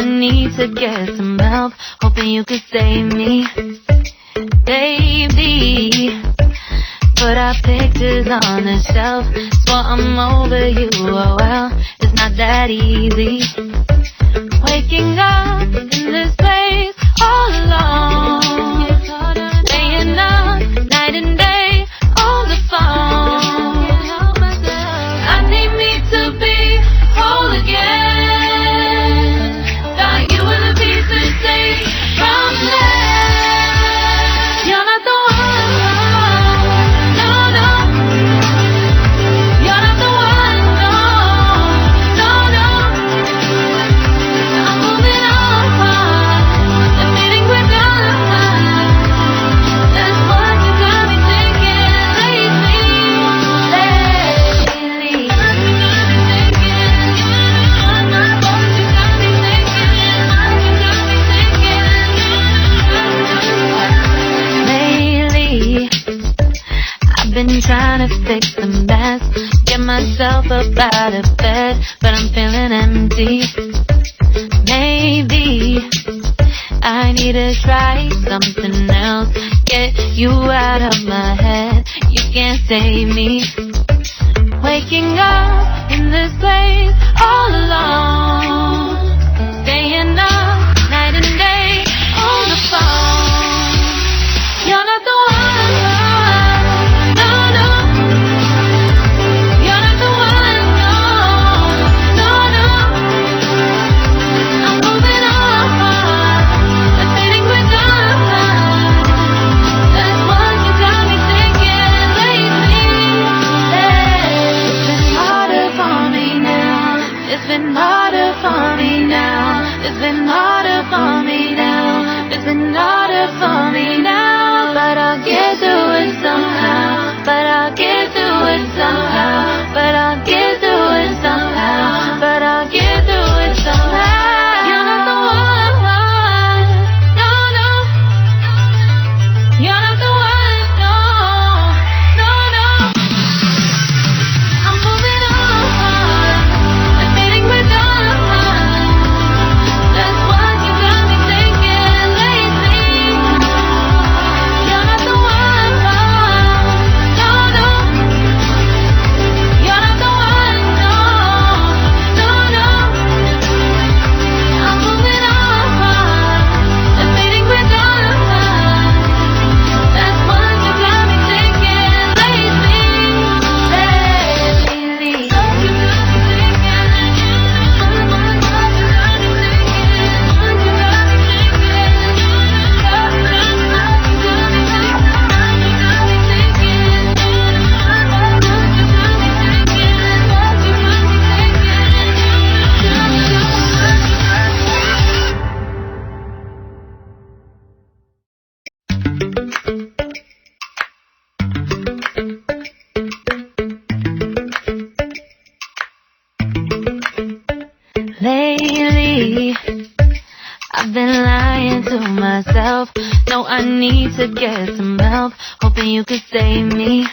need to get some help, hoping you could save me, baby. Put our pictures on the shelf, swore I'm over you, oh well, it's not that easy. Waking up in this place all alone, staying up night and day on the phone. I need me to be whole again. Thought you were the piece to take from there. You're not the one, no, no. You're not the one, no, no, no. I'm moving on, the feeling we're done. That's what you got me thinking lately. I've been trying to fix the mess, get myself up out of bed, but I'm feeling empty. Maybe I need to try something else, get you out of my head, you can't save me. Waking up in this place all alone, staying up night and day on the phone. You're not the one, no, no. You're not the one, no, no, no. I'm moving on, the feeling we're done. That's what you got me thinking lately. It's been harder for me now. It's been harder for me now. It's been harder for me now. It's been harder for me now. But I'll get through it somehow. But I'll get through it somehow. But I'll get through it somehow. But I'll get through it somehow. You're not the one, no, no. You're not the one, no, no, no. I'm moving on, the feeling we're done. That's what you got me thinking lately. You're not the one, no, no. You're not the one, no, no, no. I'm moving on, the feeling we're done. That's what you got me thinking lately. Lately, I've been lying to myself. No, I need to get some help, hoping you could save me,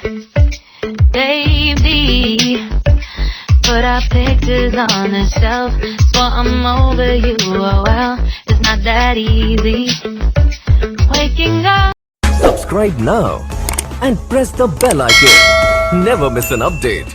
baby. Put our pictures on the shelf, swore I'm over you, oh well, it's not that easy. Waking up. Subscribe now and press the bell icon. Never miss an update.